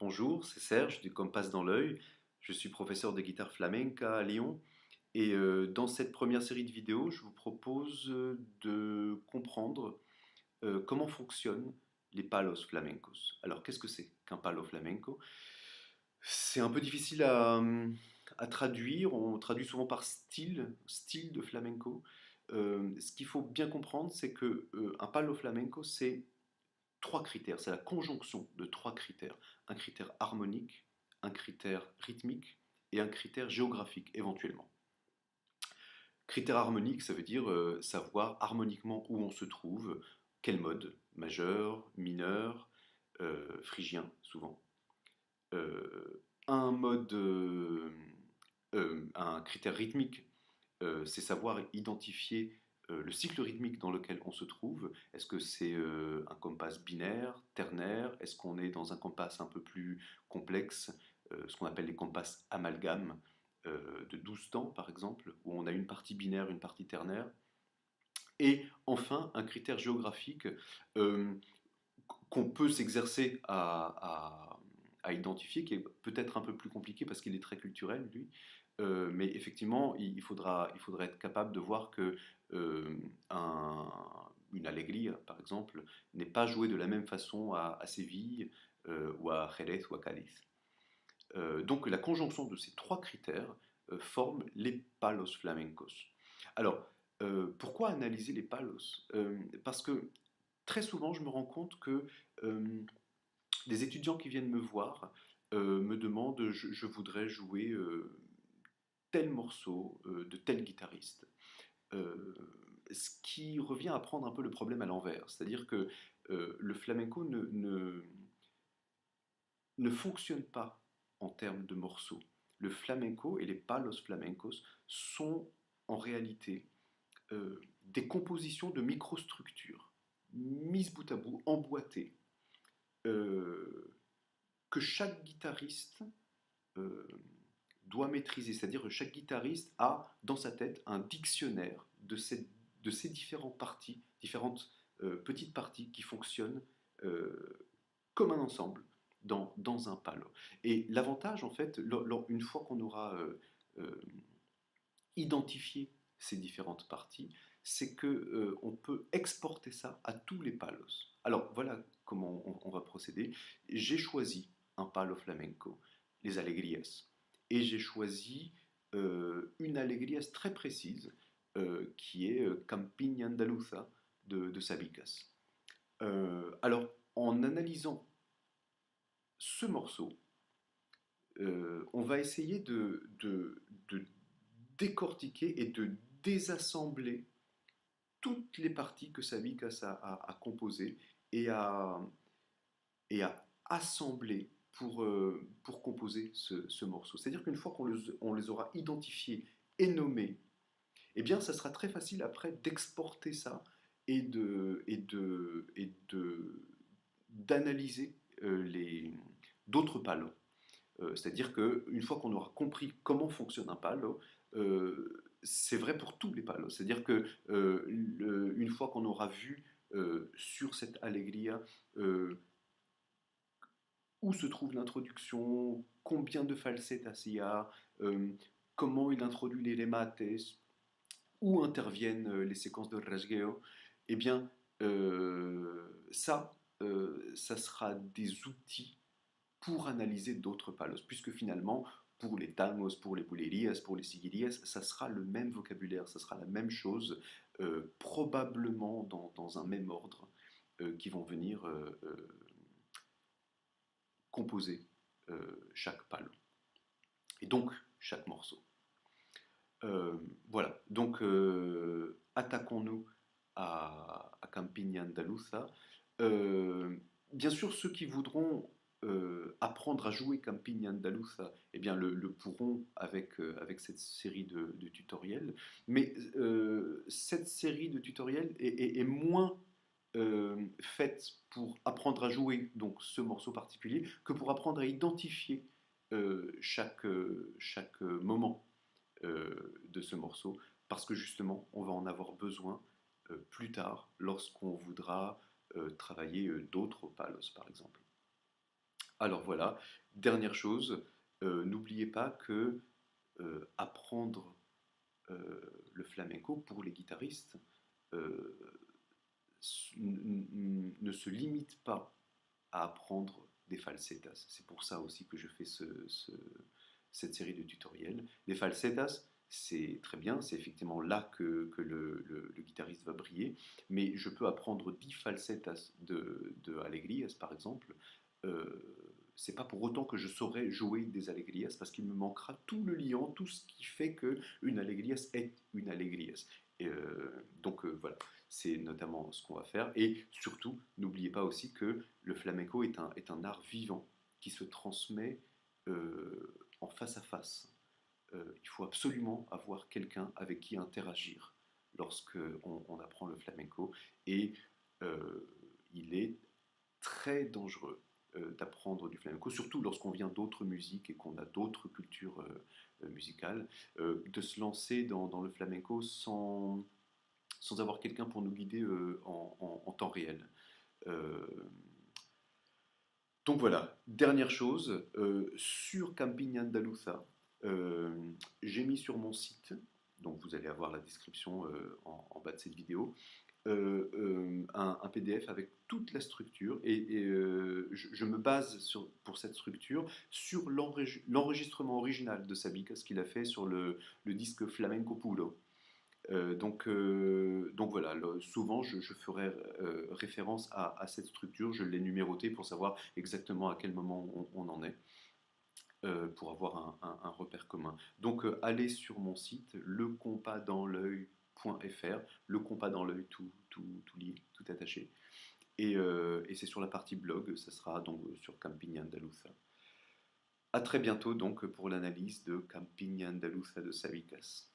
Bonjour, c'est Serge du Compass dans l'œil. Je suis professeur de guitare flamenca à Lyon et dans cette première série de vidéos, je vous propose de comprendre comment fonctionnent les palos flamencos. Alors, qu'est-ce que c'est qu'un palo flamenco? C'est un peu difficile à traduire. On traduit souvent par style de flamenco. Ce qu'il faut bien comprendre, c'est que un palo flamenco, c'est trois critères, c'est la conjonction de trois critères. Un critère harmonique, un critère rythmique et un critère géographique éventuellement. Critère harmonique, ça veut dire savoir harmoniquement où on se trouve, quel mode, majeur, mineur, phrygien souvent. Un mode, un critère rythmique, c'est savoir identifier le cycle rythmique dans lequel on se trouve. Est-ce que c'est un compas binaire, ternaire? Est-ce qu'on est dans un compas un peu plus complexe, ce qu'on appelle les compas amalgames, de 12 temps par exemple, où on a une partie binaire, une partie ternaire? Et enfin, un critère géographique euh, qu'on peut s'exercer à identifier, qui est peut-être un peu plus compliqué parce qu'il est très culturel, lui. Mais effectivement, il faudra être capable de voir que euh, une allegria, par exemple, n'est pas jouée de la même façon à Séville ou à Jerez ou à Cadiz. Donc la conjonction de ces trois critères forme les palos flamencos. Alors, pourquoi analyser les palos? Parce que très souvent, je me rends compte que des étudiants qui viennent me voir me demandent je voudrais jouer tel morceau de tel guitariste. Euh, Ce qui revient à prendre un peu le problème à l'envers. C'est-à-dire que le flamenco ne fonctionne pas en termes de morceaux. Le flamenco et les palos flamencos sont en réalité des compositions de microstructures mises bout à bout, emboîtées, euh, que chaque guitariste euh, doit maîtriser. C'est-à-dire que chaque guitariste a dans sa tête un dictionnaire de ces différentes parties, différentes petites parties qui fonctionnent comme un ensemble dans un palo. Et l'avantage, en fait, une fois qu'on aura euh, identifié ces différentes parties, c'est que on peut exporter ça à tous les palos. Alors voilà comment on va procéder. J'ai choisi un palo flamenco, les alegrías, et j'ai choisi une alegrías très précise qui est Campiña Andaluza de Sabicas. Alors en analysant ce morceau, on va essayer de décortiquer et de désassembler toutes les parties que Savicas a composées et et à assembler pour composer ce morceau. C'est-à-dire qu'une fois on les aura identifiés et nommés, eh bien, ça sera très facile après d'exporter ça d'analyser d'autres palos. C'est-à-dire qu'une fois qu'on aura compris comment fonctionne un palo, c'est vrai pour tous les palos. C'est-à-dire que une fois qu'on aura vu sur cette allegria euh, où se trouve l'introduction, combien de falsettas il y a, comment il introduit les remates, où interviennent les séquences de rasgueo, eh bien, ça sera des outils pour analyser d'autres palos, puisque finalement, pour les tangos, pour les bulerías, pour les siguirias, ça sera le même vocabulaire, ça sera la même chose, probablement dans un même ordre, qui vont venir composer chaque palo, et donc chaque morceau. Voilà, donc attaquons-nous à Campiña Andaluza. Euh, Bien sûr, ceux qui voudront apprendre à jouer Campiña Andaluza, eh bien, le pourront avec cette série de tutoriels. Mais cette série de tutoriels est moins faite pour apprendre à jouer donc, ce morceau particulier que pour apprendre à identifier chaque moment de ce morceau, parce que justement, on va en avoir besoin plus tard, lorsqu'on voudra travailler d'autres palos, par exemple. Alors voilà, dernière chose, n'oubliez pas que apprendre le flamenco pour les guitaristes euh, ne se limite pas à apprendre des falsettas. C'est pour ça aussi que je fais cette série de tutoriels. Les falsettas, c'est très bien, c'est effectivement là que le guitariste va briller, mais je peux apprendre 10 falsettas de Alegrías, par exemple. C'est pas pour autant que je saurais jouer des Alegrías, parce qu'il me manquera tout le liant, tout ce qui fait que une Alegrías est une Alegrías. Donc voilà, c'est notamment ce qu'on va faire. Et surtout, n'oubliez pas aussi que le flamenco est un art vivant qui se transmet en face à face. Il faut absolument avoir quelqu'un avec qui interagir lorsque on apprend le flamenco. Et euh, il est très dangereux d'apprendre du flamenco, surtout lorsqu'on vient d'autres musiques et qu'on a d'autres cultures musicales, de se lancer dans le flamenco sans avoir quelqu'un pour nous guider en temps réel. Euh, donc voilà, dernière chose, sur Camping Andaluza, euh, j'ai mis sur mon site, donc vous allez avoir la description en bas de cette vidéo, un PDF avec toute la structure et je me base pour cette structure sur l'enregistrement original de Sabika, ce qu'il a fait sur le disque Flamenco Puro. Donc voilà, souvent je ferai référence à cette structure, je l'ai numérotée pour savoir exactement à quel moment on en est, pour avoir un repère commun. Donc allez sur mon site, lecompasdansl'œil.fr, le compas dans l'œil tout lié, tout attaché. Et c'est sur la partie blog, ça sera donc sur Camping Andaluza. A très bientôt donc pour l'analyse de Camping Andaluza de Sabicas.